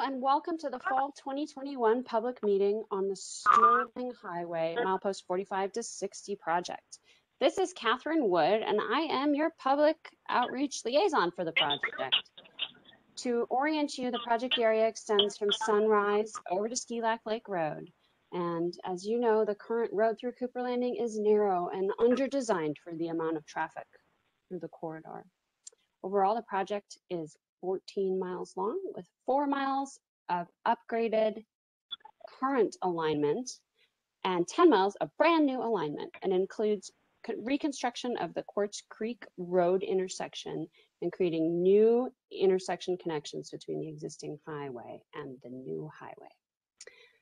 and welcome to the Fall 2021 public meeting on the Sterling Highway milepost 45 to 60 project. This is Catherine Wood, and I am your public outreach liaison for the project. To orient you, the project area extends from Sunrise over to Ski Lac Lake Road. And as you know, the current road through Cooper Landing is narrow and under-designed for the amount of traffic through the corridor. Overall, the project is 14 miles long with 4 miles of upgraded current alignment and 10 miles of brand new alignment, and includes reconstruction of the Quartz Creek Road intersection and creating new intersection connections between the existing highway and the new highway.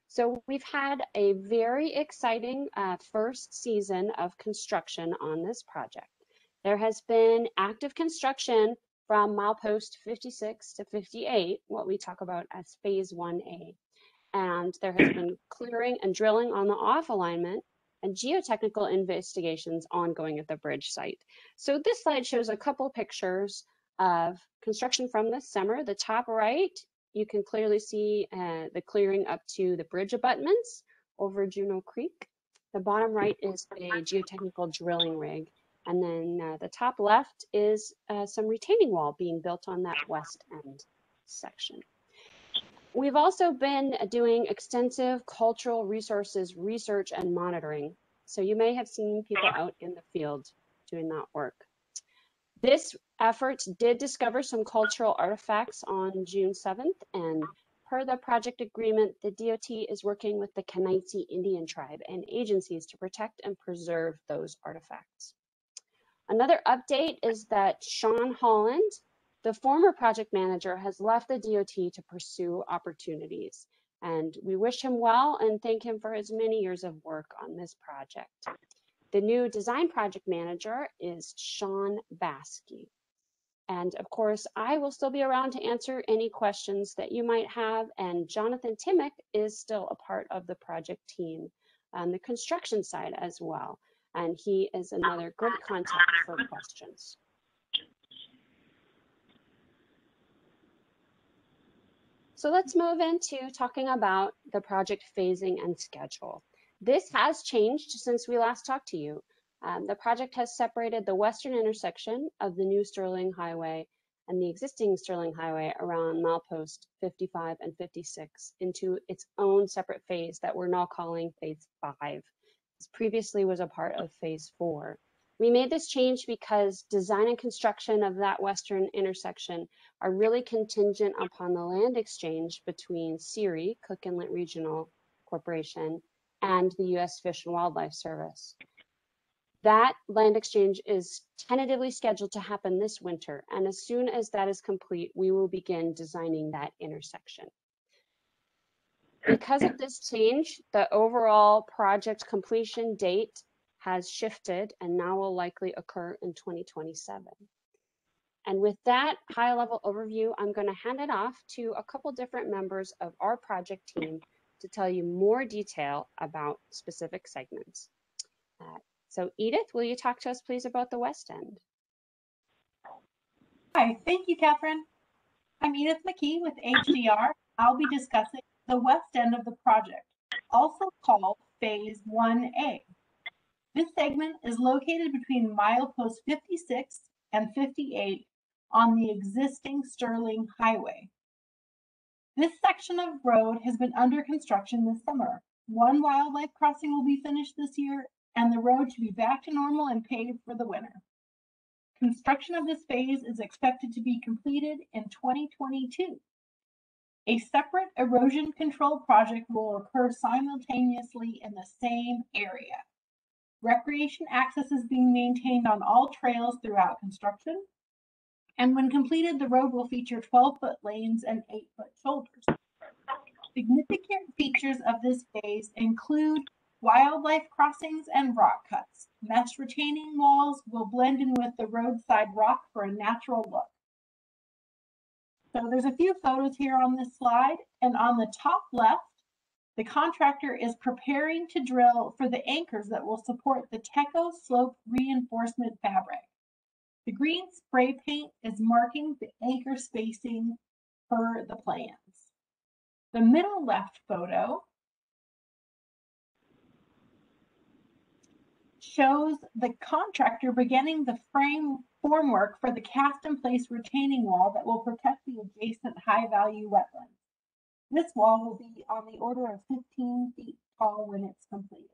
So we've had a very exciting first season of construction on this project. There has been active construction from milepost 56 to 58, what we talk about as phase 1A. And there has been clearing and drilling on the off alignment and geotechnical investigations ongoing at the bridge site. So this slide shows a couple pictures of construction from this summer. The top right, you can clearly see the clearing up to the bridge abutments over Juneau Creek. The bottom right is a geotechnical drilling rig. And then the top left is some retaining wall being built on that west end section. We've also been doing extensive cultural resources research and monitoring. So you may have seen people out in the field doing that work. This effort did discover some cultural artifacts on June 7th, and per the project agreement, the DOT is working with the Kenaitze Indian tribe and agencies to protect and preserve those artifacts. Another update is that Sean Holland, the former project manager, has left the DOT to pursue opportunities. And we wish him well and thank him for his many years of work on this project. The new design project manager is Sean Baskey. And of course, I will still be around to answer any questions that you might have. And Jonathan Timmick is still a part of the project team on the construction side as well. And he is another great contact for questions. So let's move into talking about the project phasing and schedule. This has changed since we last talked to you. The project has separated the western intersection of the new Sterling Highway and the existing Sterling Highway around milepost 55 and 56 into its own separate phase that we're now calling phase 5. This previously was a part of phase 4. We made this change because design and construction of that western intersection are really contingent upon the land exchange between CIRI, Cook Inlet Regional Corporation, and the U.S. Fish and Wildlife Service. That land exchange is tentatively scheduled to happen this winter, and as soon as that is complete, we will begin designing that intersection. Because of this change, the overall project completion date has shifted and now will likely occur in 2027. And with that high-level overview, I'm going to hand it off to a couple different members of our project team to tell you more detail about specific segments. So Edith, will you talk to us please about the West End? Hi, thank you, Catherine. I'm Edith McKee with HDR. I'll be discussing the west end of the project, also called Phase 1A. This segment is located between milepost 56 and 58 on the existing Sterling Highway. This section of road has been under construction this summer. One wildlife crossing will be finished this year, and the road should be back to normal and paved for the winter. Construction of this phase is expected to be completed in 2022. A separate erosion control project will occur simultaneously in the same area. Recreation access is being maintained on all trails throughout construction, and when completed, the road will feature 12-foot lanes and 8-foot shoulders. Significant features of this phase include wildlife crossings and rock cuts. Mesh retaining walls will blend in with the roadside rock for a natural look. So there's a few photos here on this slide, and on the top left, the contractor is preparing to drill for the anchors that will support the Teco slope reinforcement fabric. The green spray paint is marking the anchor spacing per the plans. The middle left photo shows the contractor beginning the formwork for the cast-in-place retaining wall that will protect the adjacent high-value wetlands. This wall will be on the order of 15 feet tall when it's completed.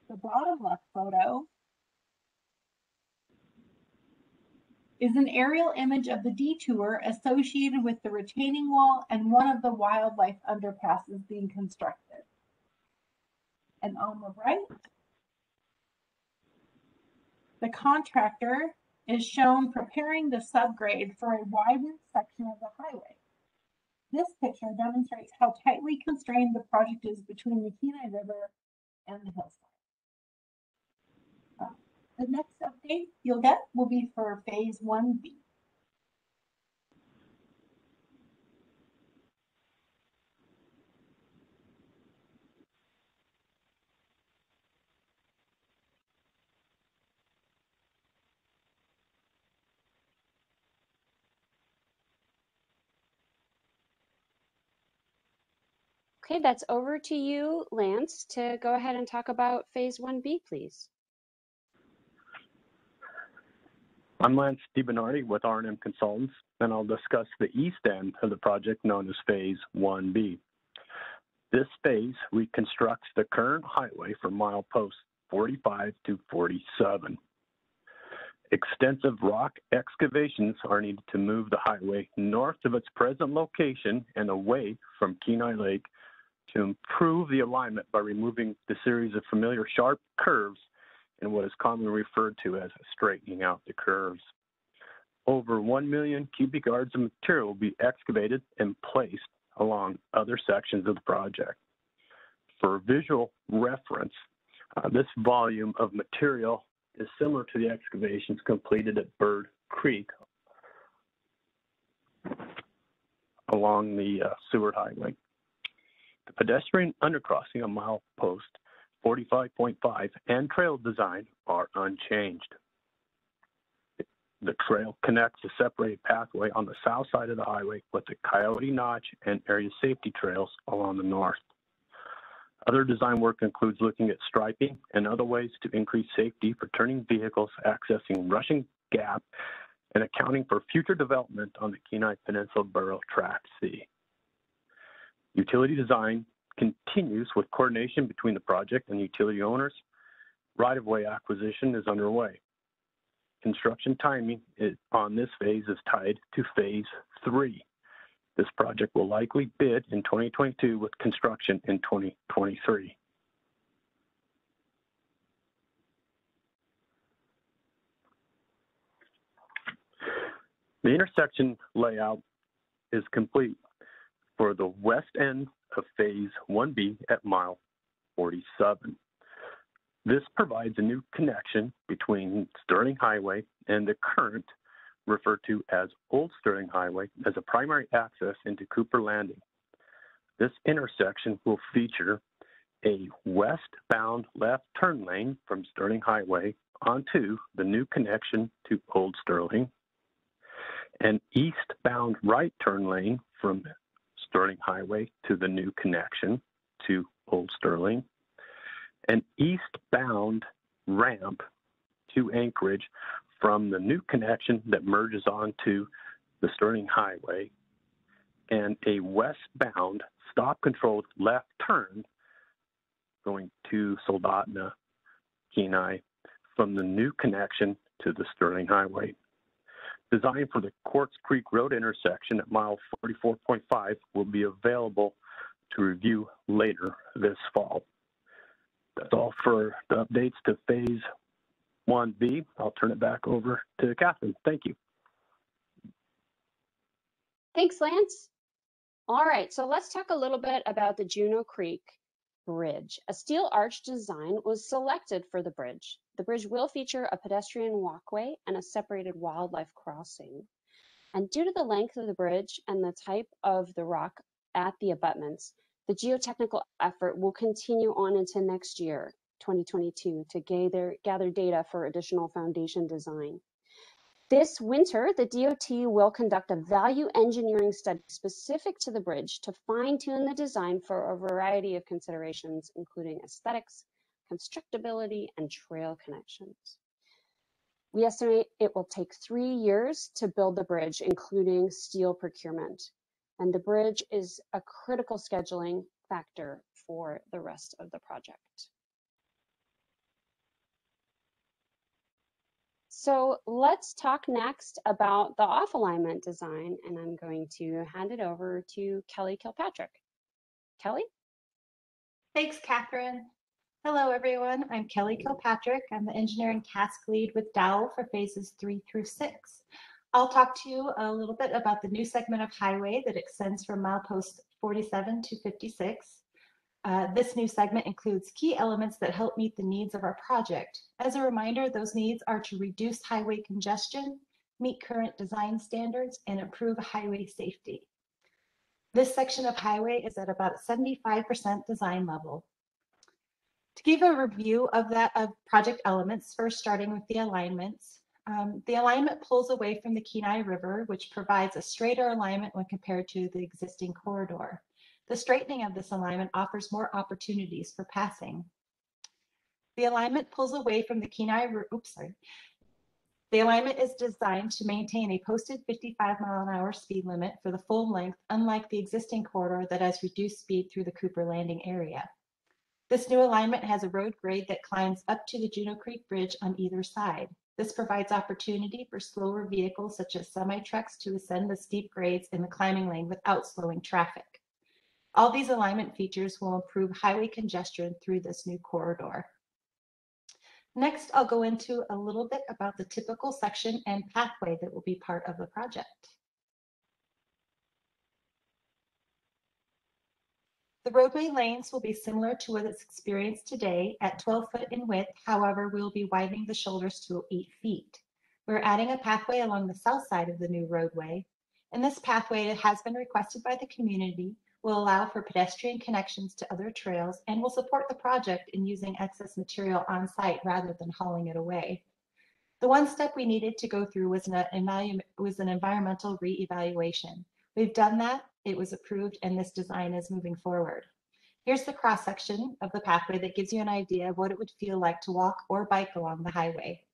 The bottom left photo is an aerial image of the detour associated with the retaining wall and one of the wildlife underpasses being constructed. And on the right, the contractor is shown preparing the subgrade for a widened section of the highway. This picture demonstrates how tightly constrained the project is between the Kenai River and the hillside. The next update you'll get will be for Phase 1B. Okay, that's over to you, Lance, to go ahead and talk about Phase 1B, please. I'm Lance DiBernardi with R&M Consultants, and I'll discuss the east end of the project known as Phase 1B. This phase reconstructs the current highway from mileposts 45 to 47. Extensive rock excavations are needed to move the highway north of its present location and away from Kenai Lake to improve the alignment by removing the series of familiar sharp curves in what is commonly referred to as straightening out the curves. Over 1 million cubic yards of material will be excavated and placed along other sections of the project. For visual reference, this volume of material is similar to the excavations completed at Bird Creek along the Seward Highway. The pedestrian undercrossing on milepost 45.5 and trail design are unchanged. The trail connects a separated pathway on the south side of the highway with the Coyote Notch and area safety trails along the north. Other design work includes looking at striping and other ways to increase safety for turning vehicles accessing Rushing Gap and accounting for future development on the Kenai Peninsula Borough Track C. Utility design continues with coordination between the project and utility owners. Right-of-way acquisition is underway. Construction timing on this phase is tied to Phase 3. This project will likely bid in 2022 with construction in 2023. The intersection layout is complete for the west end of Phase 1B at mile 47. This provides a new connection between Sterling Highway and the current, referred to as Old Sterling Highway, as a primary access into Cooper Landing. This intersection will feature a westbound left turn lane from Sterling Highway onto the new connection to Old Sterling, an eastbound right turn lane from Sterling Highway to the new connection to Old Sterling, an eastbound ramp to Anchorage from the new connection that merges onto the Sterling Highway, and a westbound stop-controlled left turn going to Soldotna, Kenai, from the new connection to the Sterling Highway. Design for the Quartz Creek Road intersection at mile 44.5 will be available to review later this fall. That's all for the updates to Phase 1B. I'll turn it back over to Catherine. Thank you. Thanks, Lance. All right, so let's talk a little bit about the Juneau Creek Bridge. A steel arch design was selected for the bridge. The bridge will feature a pedestrian walkway and a separated wildlife crossing. And due to the length of the bridge and the type of the rock at the abutments, the geotechnical effort will continue on into next year, 2022, to gather data for additional foundation design. This winter, the DOT will conduct a value engineering study specific to the bridge to fine-tune the design for a variety of considerations, including aesthetics, constructability, and trail connections. We estimate it will take 3 years to build the bridge, including steel procurement. And the bridge is a critical scheduling factor for the rest of the project. So let's talk next about the off alignment design, and I'm going to hand it over to Kelly Kilpatrick. Kelly? Thanks, Catherine. Hello, everyone. I'm Kelly Kilpatrick. I'm the engineering task lead with Dowell for phases 3 through 6. I'll talk to you a little bit about the new segment of highway that extends from milepost 47 to 56. This new segment includes key elements that help meet the needs of our project. As a reminder, those needs are to reduce highway congestion, meet current design standards, and improve highway safety. This section of highway is at about a 75% design level. To give a review of project elements, first starting with the alignments. The alignment pulls away from the Kenai River, which provides a straighter alignment when compared to the existing corridor. The straightening of this alignment offers more opportunities for passing. The alignment pulls away from the Kenai River. The alignment is designed to maintain a posted 55-mile-an-hour speed limit for the full length, unlike the existing corridor that has reduced speed through the Cooper Landing area. This new alignment has a road grade that climbs up to the Juneau Creek Bridge on either side. This provides opportunity for slower vehicles such as semi-trucks to ascend the steep grades in the climbing lane without slowing traffic. All these alignment features will improve highway congestion through this new corridor. Next, I'll go into a little bit about the typical section and pathway that will be part of the project. The roadway lanes will be similar to what is experienced today at 12 foot in width. However, we'll be widening the shoulders to 8 feet. We're adding a pathway along the south side of the new roadway. And this pathway that has been requested by the community will allow for pedestrian connections to other trails and will support the project in using excess material on site rather than hauling it away. The one step we needed to go through was an environmental re-evaluation. We've done that, it was approved, and this design is moving forward. Here's the cross section of the pathway that gives you an idea of what it would feel like to walk or bike along the highway.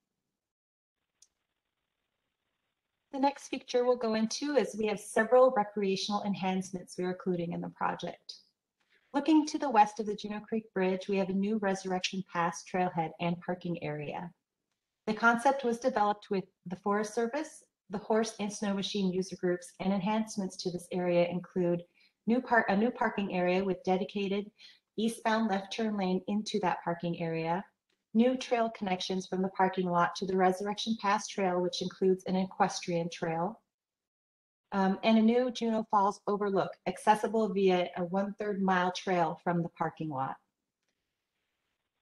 The next feature we'll go into is we have several recreational enhancements we're including in the project. Looking to the west of the Juneau Creek Bridge, we have a new Resurrection Pass trailhead and parking area. The concept was developed with the Forest Service, the horse and snow machine user groups, and enhancements to this area include a new parking area with dedicated eastbound left turn lane into that parking area, new trail connections from the parking lot to the Resurrection Pass Trail, which includes an equestrian trail, and a new Juneau Falls overlook, accessible via a 1/3 mile trail from the parking lot.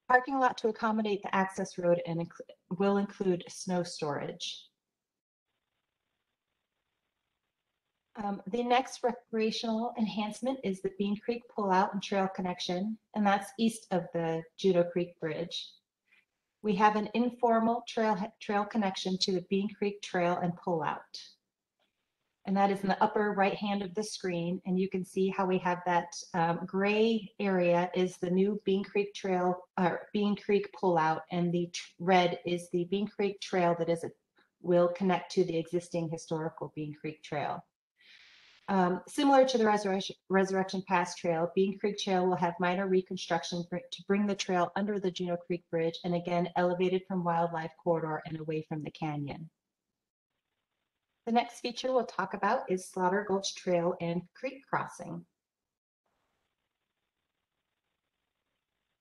Parking lot to accommodate the access road and will include snow storage. The next recreational enhancement is the Bean Creek pullout and trail connection, and that's east of the Juneau Creek Bridge. We have an informal trail connection to the Bean Creek Trail and pullout. And that is in the upper right hand of the screen, and you can see how we have that gray area is the new Bean Creek Trail, or Bean Creek pullout, and the red is the Bean Creek Trail that will connect to the existing historical Bean Creek Trail. Similar to the Resurrection Pass Trail, Bean Creek Trail will have minor reconstruction to bring the trail under the Juneau Creek Bridge and again elevated from wildlife corridor and away from the canyon. The next feature we'll talk about is Slaughter Gulch Trail and Creek Crossing.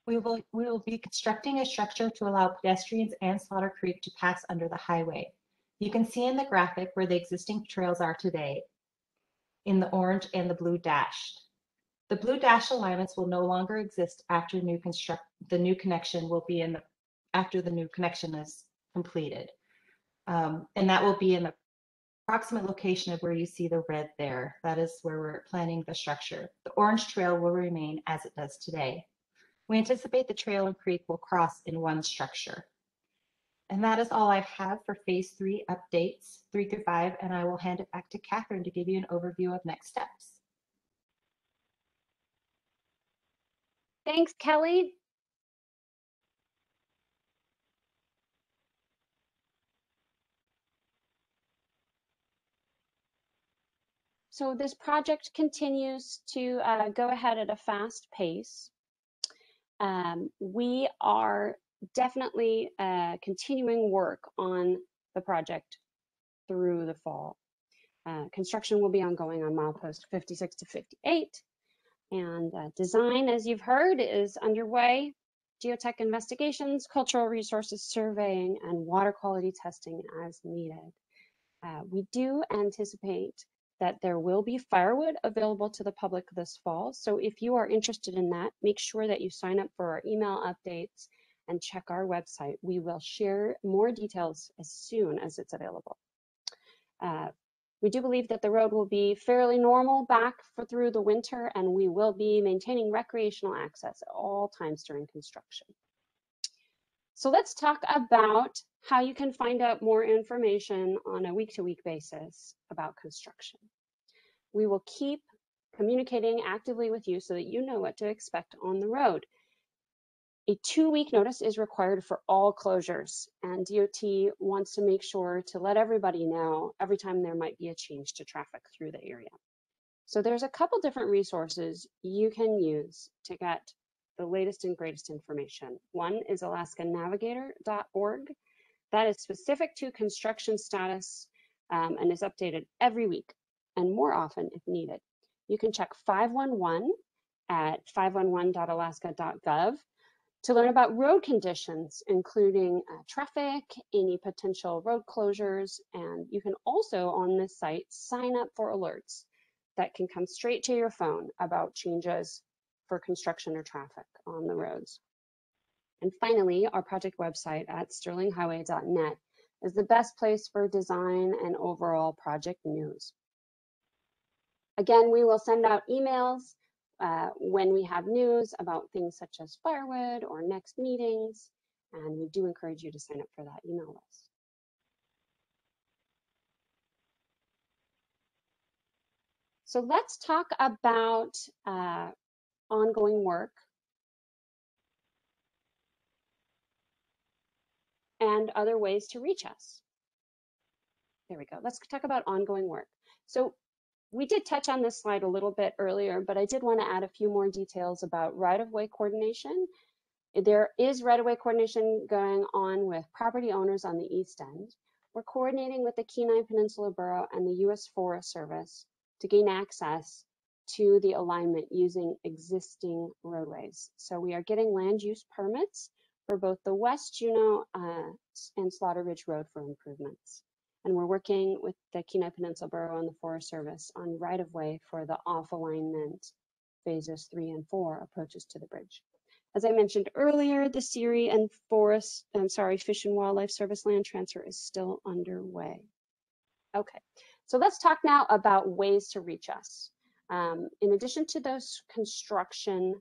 We will be constructing a structure to allow pedestrians and Slaughter Creek to pass under the highway. You can see in the graphic where the existing trails are today, in the orange and the blue dashed. The blue dashed alignments will no longer exist after the new connection will be after the new connection is completed. And that will be in the approximate location of where you see the red there. That is where we're planning the structure. The orange trail will remain as it does today. We anticipate the trail and creek will cross in one structure. And that is all I have for phase 3 updates, 3 through 5, and I will hand it back to Catherine to give you an overview of next steps. Thanks, Kelly. So this project continues to go ahead at a fast pace. We are definitely continuing work on the project through the fall. Construction will be ongoing on milepost 56 to 58, and design, as you've heard, is underway. Geotech investigations, cultural resources surveying, and water quality testing as needed. We do anticipate that there will be firewood available to the public this fall. So if you are interested in that, make sure that you sign up for our email updates and check our website. We will share more details as soon as it's available. We do believe that the road will be fairly normal back through the winter, and we will be maintaining recreational access at all times during construction. So let's talk about how you can find out more information on a week-to-week basis about construction. We will keep communicating actively with you so that you know what to expect on the road. A 2-week notice is required for all closures, and DOT wants to make sure to let everybody know every time there might be a change to traffic through the area. So there's a couple different resources you can use to get the latest and greatest information. One is alaskanavigator.org. That is specific to construction status and is updated every week and more often if needed. You can check 511 at 511.alaska.gov to learn about road conditions, including traffic, any potential road closures, and you can also on this site sign up for alerts that can come straight to your phone about changes for construction or traffic on the roads. And finally, our project website at sterlinghighway.net is the best place for design and overall project news. Again, we will send out emails when we have news about things such as firewood or next meetings, and we do encourage you to sign up for that email list. So let's talk about ongoing work and other ways to reach us. There we go. Let's talk about ongoing work. So we did touch on this slide a little bit earlier, but I did want to add a few more details about right-of-way coordination. There is right-of-way coordination going on with property owners on the east end. We're coordinating with the Kenai Peninsula Borough and the U.S. Forest Service to gain access to the alignment using existing roadways. So we are getting land use permits for both the West Juneau and Slaughter Ridge Road for improvements. And we're working with the Kenai Peninsula Borough and the Forest Service on right-of-way for the off-alignment phases 3 and 4 approaches to the bridge. As I mentioned earlier, the Seery and Fish and Wildlife Service land transfer is still underway. Okay, so let's talk now about ways to reach us. In addition to those construction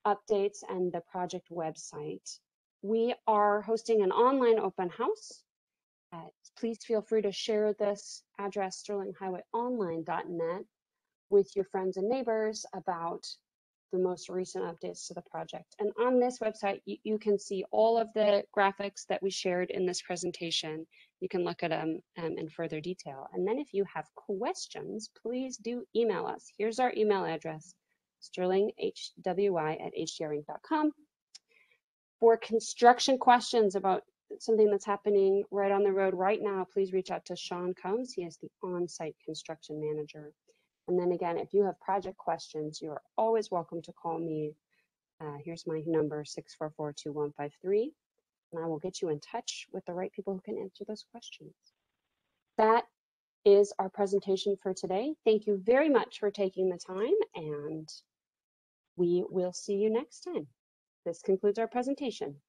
updates and the project website, we are hosting an online open house. Please feel free to share this address, sterlinghighwayonline.net, with your friends and neighbors about the most recent updates to the project. And on this website, you can see all of the graphics that we shared in this presentation. You can look at them in further detail. And then if you have questions, please do email us. Here's our email address, sterlinghwy@hdrinc.com. For construction questions about something that's happening right on the road right now, please reach out to Sean Combs. He is the on-site construction manager. And then again, if you have project questions, you are always welcome to call me. Here's my number, 644-2153, and I will get you in touch with the right people who can answer those questions. That is our presentation for today. Thank you very much for taking the time, and we will see you next time. This concludes our presentation.